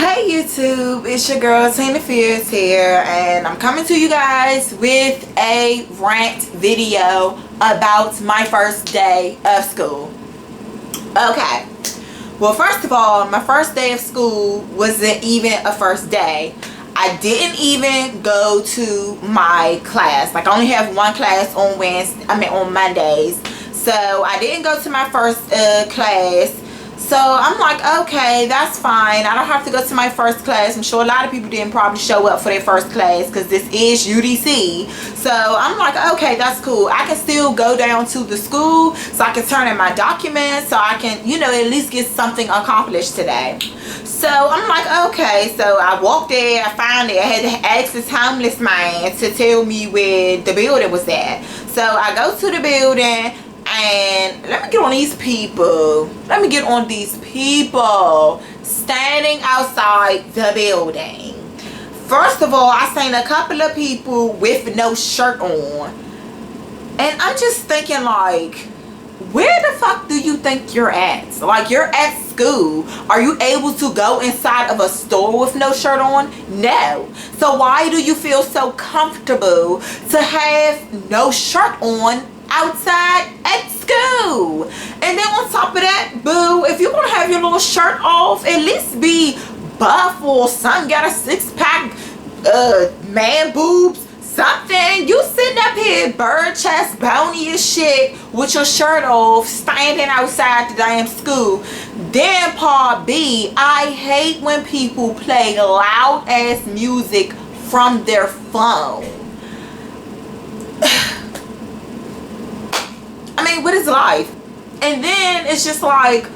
Hey YouTube, it's your girl Tina Fierce here, and I'm coming to you guys with a rant video about my first day of school. Okay, well, first of all, my first day of school wasn't even a first day. I didn't even go to my class. Like, I only have one class on on Mondays. So I didn't go to my first class. So I'm like, okay, that's fine. I don't have to go to my first class. I'm sure a lot of people didn't probably show up for their first class because this is UDC. So I'm like, okay, that's cool. I can still go down to the school so I can turn in my documents so I can, at least get something accomplished today. So I'm like, okay. So I walked there. I found it. I had to ask this homeless man to tell me where the building was at. So I go to the building. And let me get on these people. Let me get on these people standing outside the building. First of all, I seen a couple of people with no shirt on. And I'm just thinking, like, where the fuck do you think you're at? Like, you're at school. Are you able to go inside of a store with no shirt on? No. So why do you feel so comfortable to have no shirt on outside at school? And then on top of that, boo, if you're gonna have your little shirt off, at least be buff or something. Got a six-pack, man boobs, something. You sitting up here bird chest, bony as shit with your shirt off, standing outside the damn school. Then part B, I hate when people play loud ass music from their phone. I mean, what is life? And then it's just like,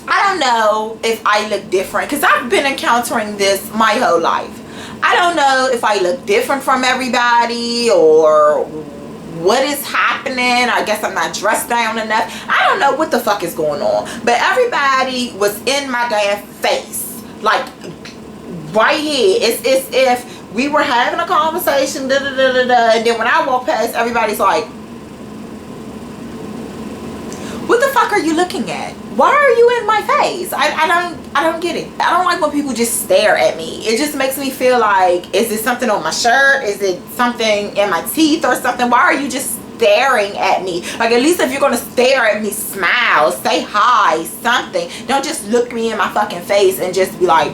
I don't know if I look different, because I've been encountering this my whole life. I don't know if I look different from everybody or what is happening. I guess I'm not dressed down enough. I don't know what the fuck is going on. But everybody was in my damn face. Like, right here. It's as if we were having a conversation, and then when I walk past, everybody's like, what the fuck are you looking at? Why are you in my face? I don't get it. I don't like when people just stare at me. It just makes me feel like, is it something on my shirt? Is it something in my teeth or something? Why are you just staring at me? Like, at least if you're gonna stare at me, smile, say hi, something. Don't just look me in my fucking face and just be like.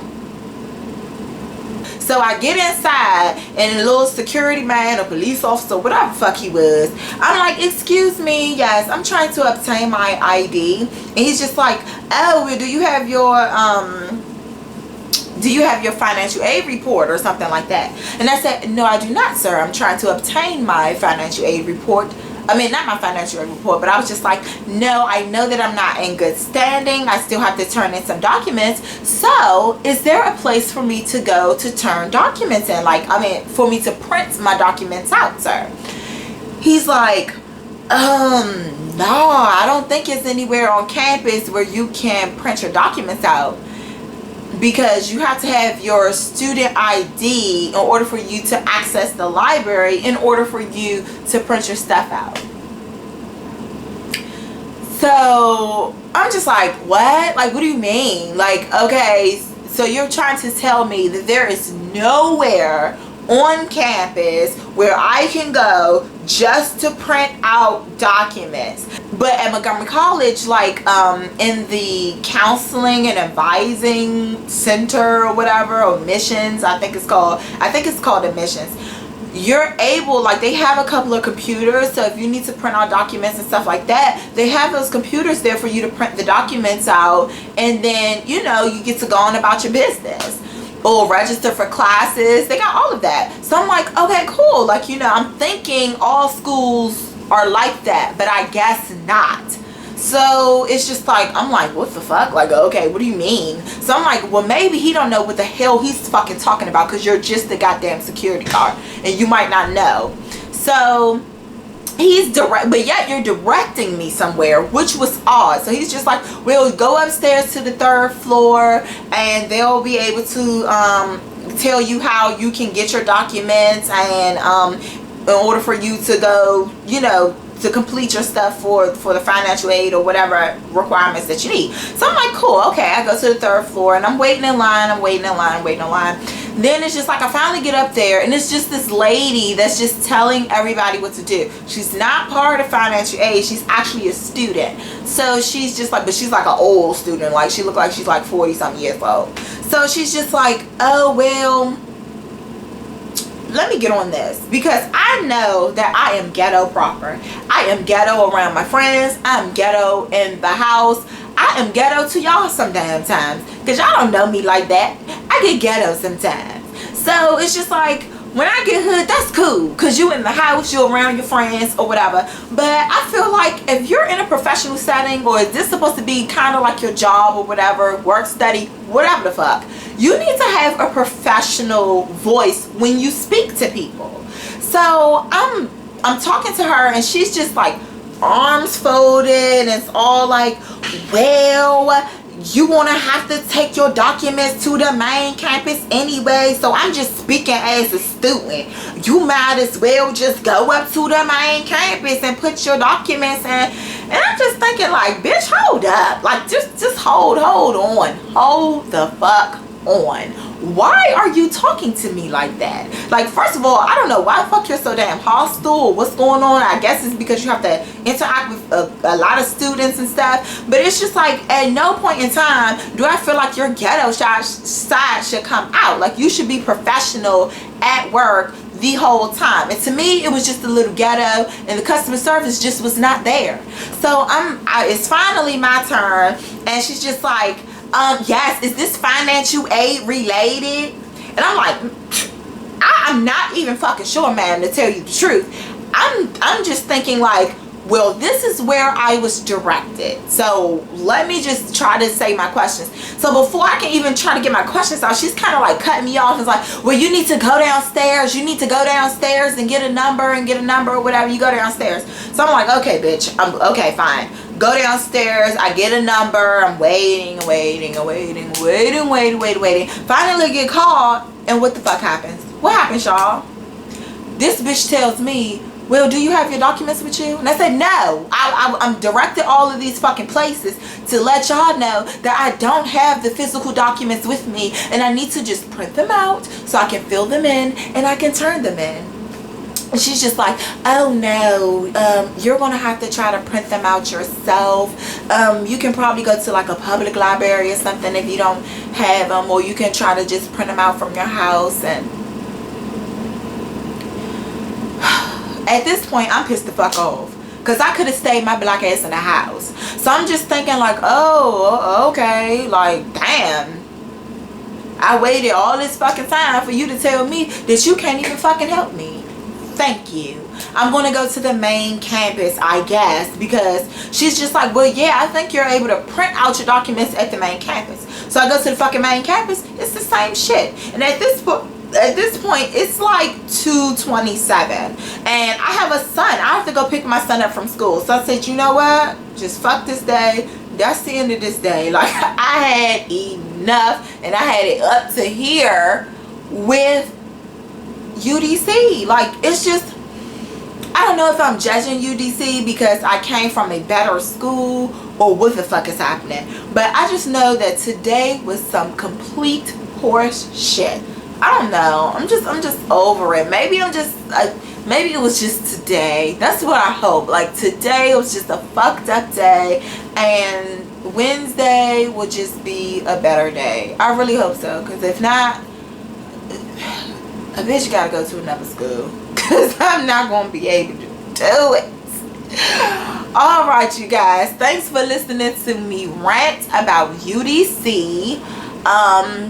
So I get inside, and a little security man or police officer, whatever the fuck he was, I'm like, excuse me, yes, I'm trying to obtain my ID. And he's just like, oh, do you have your financial aid report or something like that? And I said, no, I do not, sir. I'm trying to obtain my financial aid report. I mean, not my financial aid report, but I was just like, no, I know that I'm not in good standing. I still have to turn in some documents. So is there a place for me to go to turn documents in? Like, I mean, for me to print my documents out, sir? He's like, no, I don't think it's anywhere on campus where you can print your documents out, because you have to have your student ID in order for you to access the library, in order for you to print your stuff out. So I'm just like, what? Like, what do you mean? Like, okay, so you're trying to tell me that there is nowhere on campus where I can go just to print out documents. But at Montgomery College, like in the counseling and advising center or whatever, or admissions, I think it's called admissions, you're able, like, they have a couple of computers, so if you need to print out documents and stuff like that, they have those computers there for you to print the documents out, and then you get to go on about your business or register for classes. They got all of that. So I'm like, okay, cool. Like, I'm thinking all schools are like that, but I guess not. So it's just like, I'm like, what the fuck? Like, okay, what do you mean? So I'm like, well, maybe he don't know what the hell he's fucking talking about, because you're just the goddamn security guard and you might not know. So he's but yet you're directing me somewhere, which was odd. So he's just like, we'll go upstairs to the 3rd floor and they'll be able to tell you how you can get your documents, and in order for you to go to complete your stuff for the financial aid or whatever requirements that you need. So I'm like, cool, okay. I go to the 3rd floor and I'm waiting in line. Then it's just like I finally get up there and it's just this lady that's just telling everybody what to do. She's not part of financial aid. She's actually a student. So she's just like, but she's like an old student. Like she looked like she's like 40 something years old. So she's just like, oh, well, let me get on this, because I know that I am ghetto proper. I am ghetto around my friends. I'm ghetto in the house. I am ghetto to y'all some damn times, because y'all don't know me like that. I get ghetto sometimes. So it's just like, when I get hood, that's cool, because you in the house, you're around your friends or whatever. But I feel like if you're in a professional setting, or is this supposed to be kind of like your job or whatever, work, study, whatever the fuck, you need to have a professional voice when you speak to people. So I'm talking to her and she's just like arms folded and it's all like, well, you want to have to take your documents to the main campus anyway, so I'm just speaking as a student. You might as well just go up to the main campus and put your documents in. And I'm just thinking like, bitch, hold up. Like, just hold on. Hold the fuck on. Why are you talking to me like that? Like, first of all, I don't know why the fuck you're so damn hostile or what's going on. I guess it's because you have to interact with a lot of students and stuff. But it's just like, at no point in time do I feel like your ghetto side should come out. Like, you should be professional at work the whole time. And to me, it was just a little ghetto, and the customer service just was not there. So it's finally my turn, and she's just like, yes, is this financial aid related? And I'm like, I'm not even fucking sure, ma'am, to tell you the truth. I'm just thinking like, well, this is where I was directed. So let me just try to say my questions. So before I can even try to get my questions out, she's kind of like cutting me off and like, well, you need to go downstairs. You need to go downstairs and get a number or whatever. You go downstairs. So I'm like, okay, bitch. Okay, fine. Go downstairs. I get a number. I'm waiting. Finally get called. And what the fuck happens? What happens, y'all? This bitch tells me, well, do you have your documents with you? And I said, no. I'm directed all of these fucking places to let y'all know that I don't have the physical documents with me, and I need to just print them out so I can fill them in and I can turn them in. And she's just like, oh no, you're gonna have to try to print them out yourself. You can probably go to like a public library or something if you don't have them, or you can try to just print them out from your house. And at this point, I'm pissed the fuck off, because I could have stayed my black ass in the house. So I'm just thinking like, oh, okay, like, damn. I waited all this fucking time for you to tell me that you can't even fucking help me. Thank you. I'm going to go to the main campus, I guess, because she's just like, well, yeah, I think you're able to print out your documents at the main campus. So I go to the fucking main campus. It's the same shit. And at this point, it's like 2:27, and I have a son. I have to go pick my son up from school. So I said, you know what? Just fuck this day. That's the end of this day. Like, I had enough, and I had it up to here with UDC. Like, it's just, I don't know if I'm judging UDC because I came from a better school or what the fuck is happening. But I just know that today was some complete horse shit. I don't know. I'm just over it. Maybe maybe it was just today. That's what I hope. Like, today it was just a fucked up day, and Wednesday will just be a better day. I really hope so, because if not, a bitch gotta go to another school, because I'm not gonna be able to do it. Alright, you guys, thanks for listening to me rant about UDC.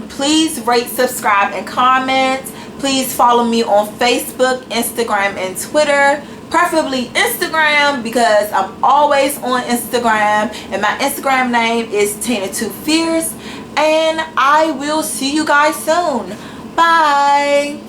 Please rate, subscribe, and comment. Please follow me on Facebook, Instagram, and Twitter. Preferably Instagram, because I'm always on Instagram, and my Instagram name is Tina2Fierce. And I will see you guys soon. Bye.